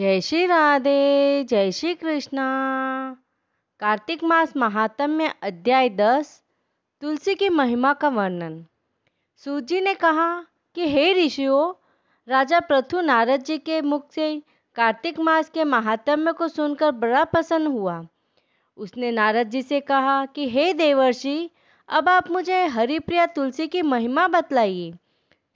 जय श्री राधे, जय श्री कृष्णा। कार्तिक मास महात्म्य अध्याय 10 तुलसी की महिमा का वर्णन। सूत जी ने कहा कि हे ऋषियों, राजा पृथु नारद जी के मुख से कार्तिक मास के महात्म्य को सुनकर बड़ा प्रसन्न हुआ। उसने नारद जी से कहा कि हे देवर्षि, अब आप मुझे हरिप्रिया तुलसी की महिमा बतलाइए।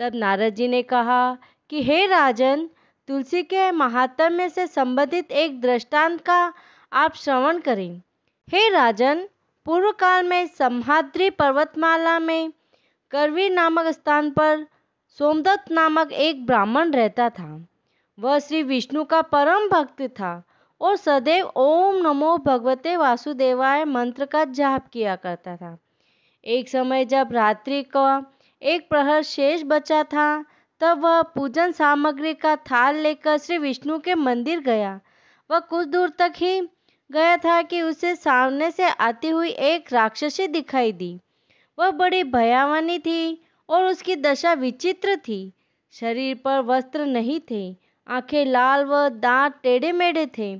तब नारद जी ने कहा कि हे राजन, तुलसी के महात्म्य से संबंधित एक दृष्टांत का आप श्रवण करें। हे राजन, पूर्व काल में सम्हाद्री पर्वतमाला में करवी नामक स्थान पर सोमदत्त नामक एक ब्राह्मण रहता था। वह श्री विष्णु का परम भक्त था और सदैव ओम नमो भगवते वासुदेवाय मंत्र का जाप किया करता था। एक समय जब रात्रि का एक प्रहर शेष बचा था, तब वह पूजन सामग्री का थाल लेकर श्री विष्णु के मंदिर गया। वह कुछ दूर तक ही गया था कि उसे सामने से आती हुई एक राक्षसी दिखाई दी। वह बड़ी भयावनी थी और उसकी दशा विचित्र थी। शरीर पर वस्त्र नहीं थे, आंखें लाल व दांत टेढ़े मेढ़े थे।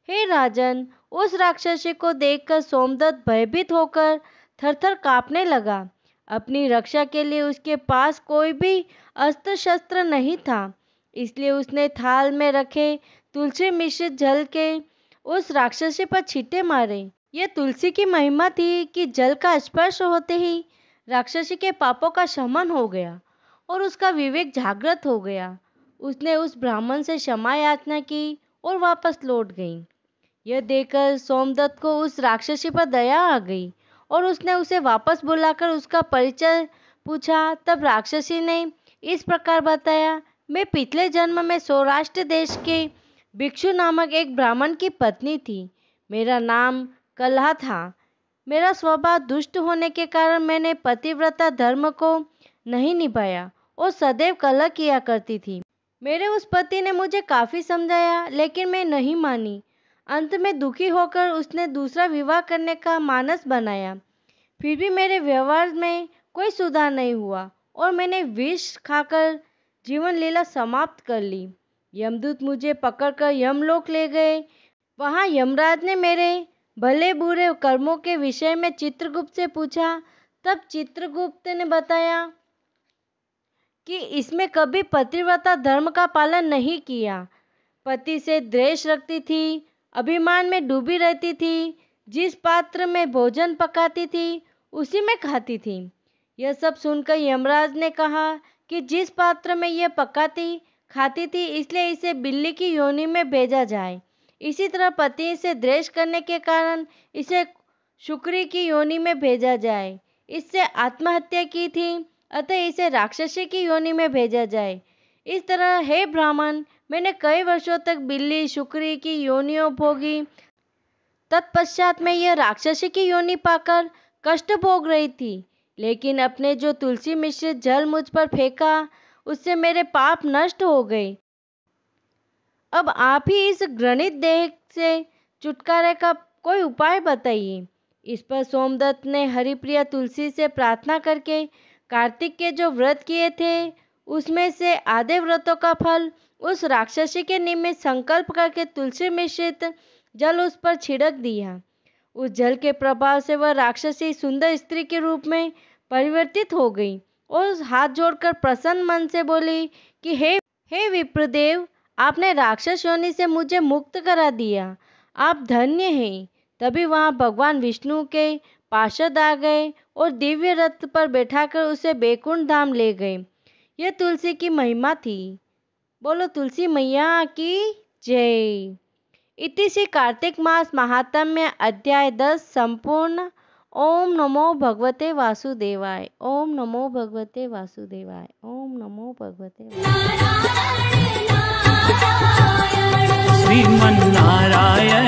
हे राजन, उस राक्षसी को देखकर सोमदत्त भयभीत होकर थरथर कांपने लगा। अपनी रक्षा के लिए उसके पास कोई भी अस्त्र शस्त्र नहीं था, इसलिए उसने थाल में रखे तुलसी मिश्रित जल के उस राक्षसी पर छींटे मारे। यह तुलसी की महिमा थी कि जल का स्पर्श होते ही राक्षसी के पापों का शमन हो गया और उसका विवेक जागृत हो गया। उसने उस ब्राह्मण से क्षमा याचना की और वापस लौट गई। यह देखकर सोमदत्त को उस राक्षसी पर दया आ गई और उसने उसे वापस बुलाकर उसका परिचय पूछा। तब राक्षसी ने इस प्रकार बताया, मैं पिछले जन्म में सौराष्ट्र देश के भिक्षु नामक एक ब्राह्मण की पत्नी थी। मेरा नाम कलहा था। मेरा स्वभाव दुष्ट होने के कारण मैंने पतिव्रता धर्म को नहीं निभाया और सदैव कलह किया करती थी। मेरे उस पति ने मुझे काफ़ी समझाया, लेकिन मैं नहीं मानी। अंत में दुखी होकर उसने दूसरा विवाह करने का मानस बनाया। फिर भी मेरे व्यवहार में कोई सुधार नहीं हुआ और मैंने विष खाकर जीवन लीला समाप्त कर ली। यमदूत मुझे पकड़कर यमलोक ले गए। वहाँ यमराज ने मेरे भले बुरे कर्मों के विषय में चित्रगुप्त से पूछा। तब चित्रगुप्त ने बताया कि इसमें कभी पतिव्रता धर्म का पालन नहीं किया, पति से द्वेष रखती थी, अभिमान में डूबी रहती थी, जिस पात्र में भोजन पकाती थी उसी में खाती थी। यह सब सुनकर यमराज ने कहा कि जिस पात्र में यह पकाती खाती थी, इसलिए इसे बिल्ली की योनि में भेजा जाए। इसी तरह पति से द्वेष करने के कारण इसे शुक्री की योनि में भेजा जाए। इससे आत्महत्या की थी, अतः इसे राक्षसी की योनि में भेजा जाए। इस तरह हे ब्राह्मण, मैंने कई वर्षों तक बिल्ली शुक्री की योनियों भोगी। तत्पश्चात मैं यह राक्षसी की योनि पाकर कष्ट भोग रही थी, लेकिन अपने जो तुलसी मिश्रित जल मुझ पर फेंका, उससे मेरे पाप नष्ट हो गए। अब आप ही इस घृणित देह से छुटकारे का कोई उपाय बताइए। इस पर सोमदत्त ने हरिप्रिया तुलसी से प्रार्थना करके कार्तिक के जो व्रत किए थे, उसमें से आधे व्रतों का फल उस राक्षसी के निमित्त संकल्प करके तुलसी मिश्रित जल उस पर छिड़क दिया। उस जल के प्रभाव से वह राक्षसी सुंदर स्त्री के रूप में परिवर्तित हो गई और हाथ जोड़कर प्रसन्न मन से बोली कि हे विप्रदेव, आपने राक्षस योनि से मुझे मुक्त करा दिया, आप धन्य हैं। तभी वहाँ भगवान विष्णु के पार्षद आ गए और दिव्य रथ पर बैठाकर उसे बैकुंठ धाम ले गए। यह तुलसी की महिमा थी। बोलो तुलसी मैया की जय। इति श्री कार्तिक मास महात्म्य अध्याय 10 संपूर्ण। ओम नमो भगवते वासुदेवाय। ओम नमो भगवते वासुदेवाय। ओम नमो भगवते श्रीमन्नारायण